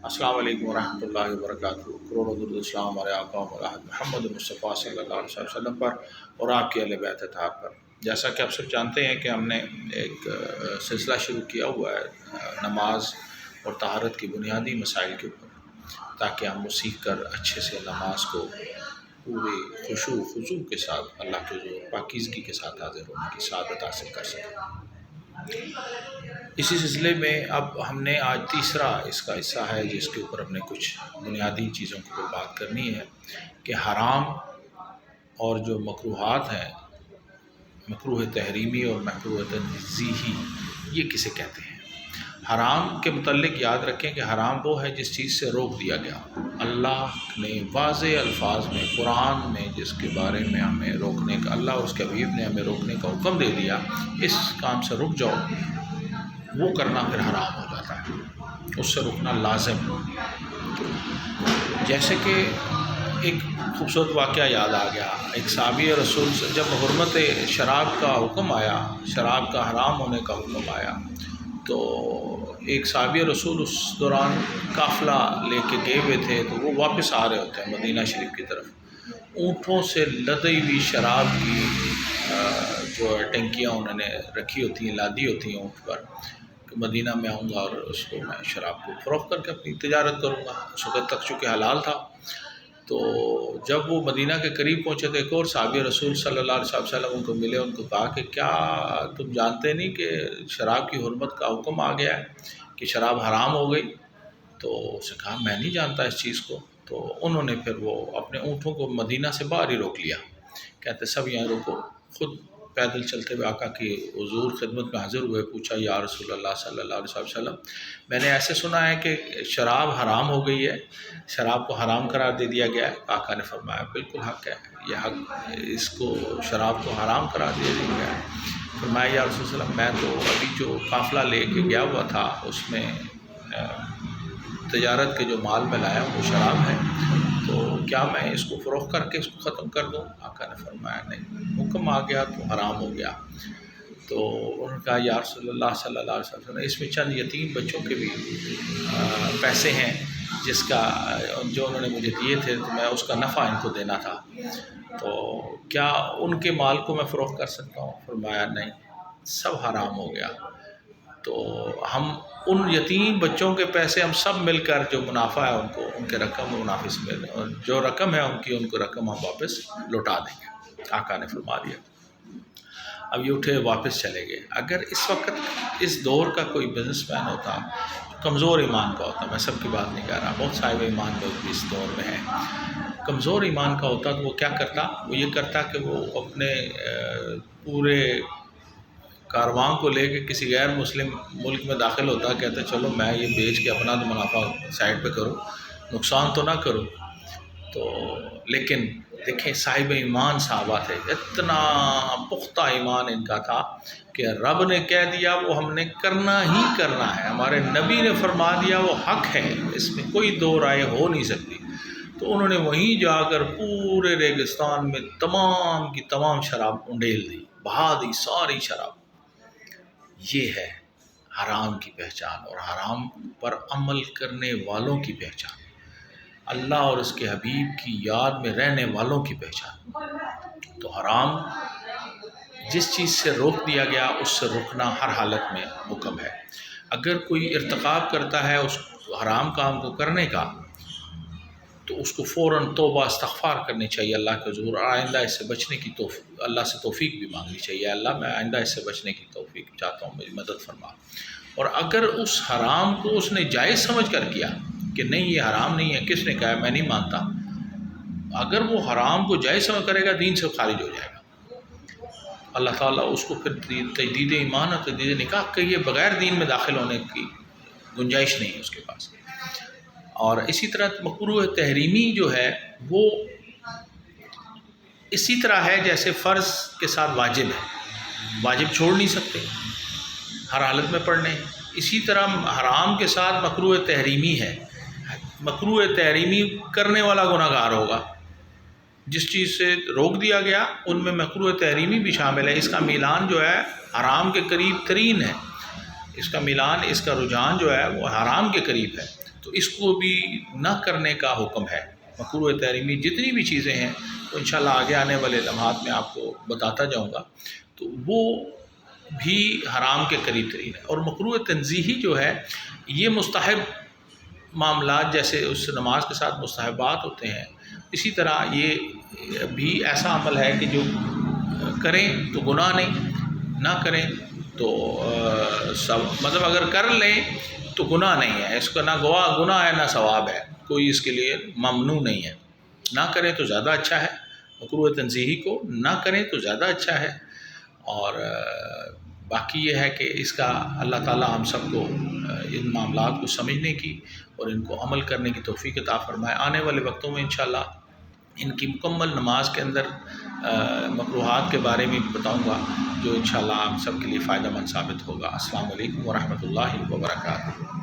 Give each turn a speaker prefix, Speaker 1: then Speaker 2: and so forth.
Speaker 1: السلام علیکم ورحمۃ اللہ وبرکاتہ۔ کروڑوں درود السلام ہمارے آقا محمد مصطفیٰ صلی اللہ علیہ وسلم پر اور آپ کے اہل بیت اطہار پر۔ جیسا کہ آپ سب جانتے ہیں کہ ہم نے ایک سلسلہ شروع کیا ہوا ہے نماز اور طہارت کی بنیادی مسائل کے اوپر، تاکہ ہم وہ سیکھ کر اچھے سے نماز کو پورے خشوع و خضوع کے ساتھ اللہ کے حضور پاکیزگی کے ساتھ حاضر ہونے کی سعادت حاصل کر سکیں۔ اسی سلسلے میں اب ہم نے آج تیسرا اس کا حصہ ہے جس کے اوپر ہم نے کچھ بنیادی چیزوں کے اوپر بات کرنی ہے کہ حرام اور جو مکروہات ہیں، مکروہ تحریمی اور مکروہ تنزیہی، یہ کسے کہتے ہیں۔ حرام کے متعلق یاد رکھیں کہ حرام وہ ہے جس چیز سے روک دیا گیا، اللہ نے واضح الفاظ میں قرآن میں جس کے بارے میں ہمیں روکنے کا، اللہ اور اس کے حبیب نے ہمیں روکنے کا حکم دے دیا، اس کام سے رک جاؤ، وہ کرنا پھر حرام ہو جاتا ہے، اس سے رکنا لازم۔ جیسے کہ ایک خوبصورت واقعہ یاد آ گیا، ایک صحابی رسول سے جب حرمت شراب کا حکم آیا، شراب کا حرام ہونے کا حکم آیا، تو ایک صحابی رسول اس دوران قافلہ لے کے گئے ہوئے تھے، تو وہ واپس آ رہے ہوتے ہیں مدینہ شریف کی طرف۔ اونٹوں سے لدی ہوئی شراب کی جو ٹنکیاں انہوں نے رکھی ہوتی ہیں، لادی ہوتی ہیں اونٹ پر، کہ مدینہ میں آؤں گا اور اس کو میں شراب کو فروخت کر کے اپنی تجارت کروں گا۔ اس وقت تک چونکہ حلال تھا، تو جب وہ مدینہ کے قریب پہنچے تو ایک اور صحابی رسول صلی اللہ علیہ وسلم ان کو ملے، ان کو کہا کہ کیا تم جانتے نہیں کہ شراب کی حرمت کا حکم آ گیا ہے، کہ شراب حرام ہو گئی؟ تو اس نے کہا میں نہیں جانتا اس چیز کو۔ تو انہوں نے پھر وہ اپنے اونٹوں کو مدینہ سے باہر ہی روک لیا، کہتے سب یہاں روکو۔ خود پیدل چلتے ہوئے آقا کی حضور خدمت میں حاضر ہوئے، پوچھا یا رسول اللہ صلی اللہ علیہ وسلم، میں نے ایسے سنا ہے کہ شراب حرام ہو گئی ہے، شراب کو حرام قرار دے دیا گیا ہے۔ آقا نے فرمایا بالکل حق ہے، یہ حق، اس کو شراب کو حرام قرار دیا گیا ہے۔ فرمایا یا رسول اللہ، میں تو ابھی جو قافلہ لے کے گیا ہوا تھا اس میں تجارت کے جو مال میں لایا وہ شراب ہے، تو کیا میں اس کو فروخت کر کے اس کو ختم کر دوں؟ آقا نے فرمایا نہیں، حکم آ گیا تو حرام ہو گیا۔ تو انہوں نے کہا یا رسول اللہ صلی اللہ علیہ وسلم، اس میں چند یتیم بچوں کے بھی پیسے ہیں جس کا جو انہوں نے مجھے دیے تھے، تو میں اس کا نفع ان کو دینا تھا، تو کیا ان کے مال کو میں فروخت کر سکتا ہوں؟ فرمایا نہیں، سب حرام ہو گیا۔ تو ہم ان یتیم بچوں کے پیسے ہم سب مل کر جو منافع ہے ان کو، ان کے رقم منافع سے مل، اور جو رقم ہے ان کی، ان کو رقم ہم واپس لوٹا دیں گے۔ آقا نے فرما دیا۔ اب یہ اٹھے واپس چلے گئے۔ اگر اس وقت اس دور کا کوئی بزنس مین ہوتا، کمزور ایمان کا ہوتا، میں سب کی بات نہیں کہہ رہا، بہت صاحب ایمان لوگ بھی اس دور میں ہیں، کمزور ایمان کا ہوتا تو وہ کیا کرتا؟ وہ یہ کرتا کہ وہ اپنے پورے کارواں کو لے کے کسی غیر مسلم ملک میں داخل ہوتا، کہتے چلو میں یہ بیچ کے اپنا تو منافع سائڈ پہ کروں، نقصان تو نہ کروں۔ تو لیکن دیکھیں صاحب ایمان صحابہ تھے، اتنا پختہ ایمان ان کا تھا کہ رب نے کہہ دیا وہ ہم نے کرنا ہی کرنا ہے، ہمارے نبی نے فرما دیا وہ حق ہے، اس میں کوئی دو رائے ہو نہیں سکتی۔ تو انہوں نے وہیں جا کر پورے ریگستان میں تمام کی تمام شراب انڈیل دی، بہا دی ساری شراب۔ یہ ہے حرام کی پہچان اور حرام پر عمل کرنے والوں کی پہچان، اللہ اور اس کے حبیب کی یاد میں رہنے والوں کی پہچان۔ تو حرام جس چیز سے روک دیا گیا اس سے رکنا ہر حالت میں حکم ہے۔ اگر کوئی ارتکاب کرتا ہے اس حرام کام کو کرنے کا، تو اس کو فوراً توبہ استغفار کرنی چاہیے اللہ کے حضور، آئندہ اس سے بچنے کی توفیق، اللہ سے توفیق بھی مانگنی چاہیے، اللہ میں آئندہ اس سے بچنے کی توفیق چاہتا ہوں، میری مدد فرما۔ اور اگر اس حرام کو اس نے جائز سمجھ کر کیا کہ نہیں یہ حرام نہیں ہے، کس نے کہا ہے میں نہیں مانتا، اگر وہ حرام کو جائز سمجھ کرے گا دین سے خارج ہو جائے گا، اللہ تعالیٰ اس کو پھر تجدید ایمان اور تجدید نکاح کے یہ بغیر دین میں داخل ہونے کی گنجائش نہیں ہے اس کے پاس۔ اور اسی طرح مکروہ تحریمی جو ہے وہ اسی طرح ہے جیسے فرض کے ساتھ واجب ہے، واجب چھوڑ نہیں سکتے، ہر حالت میں پڑھنے۔ اسی طرح حرام کے ساتھ مکروہ تحریمی ہے، مکروہ تحریمی کرنے والا گناہ گار ہوگا، جس چیز سے روک دیا گیا ان میں مکروہ تحریمی بھی شامل ہے۔ اس کا میلان جو ہے حرام کے قریب ترین ہے، اس کا میلان، اس کا رجحان جو ہے وہ حرام کے قریب ہے، تو تو اس کو بھی نہ کرنے کا حکم ہے۔ مکروہ تحریمی جتنی بھی چیزیں ہیں تو انشاءاللہ آگے آنے والے لمحات میں آپ کو بتاتا جاؤں گا، تو وہ بھی حرام کے قریب ترین ہے۔ اور مکروہ تنزیہی جو ہے یہ مستحب معاملات جیسے اس نماز کے ساتھ مستحبات ہوتے ہیں، اسی طرح یہ بھی ایسا عمل ہے کہ جو کریں تو گناہ نہیں، نہ کریں تو مطلب اگر کر لیں تو گناہ نہیں ہے، اس کا نہ گناہ ہے نہ ثواب ہے، کوئی اس کے لیے ممنوع نہیں ہے۔ نہ کریں تو زیادہ اچھا ہے، مکروہ تنزیہی کو نہ کریں تو زیادہ اچھا ہے۔ اور باقی یہ ہے کہ اس کا اللہ تعالیٰ ہم سب کو ان معاملات کو سمجھنے کی اور ان کو عمل کرنے کی توفیق عطا فرمائے۔ آنے والے وقتوں میں انشاءاللہ ان کی مکمل نماز کے اندر مکروہات کے بارے میں بتاؤں گا، جو انشاءاللہ آپ سب کے لیے فائدہ مند ثابت ہوگا۔ السلام علیکم ورحمۃ اللہ وبرکاتہ۔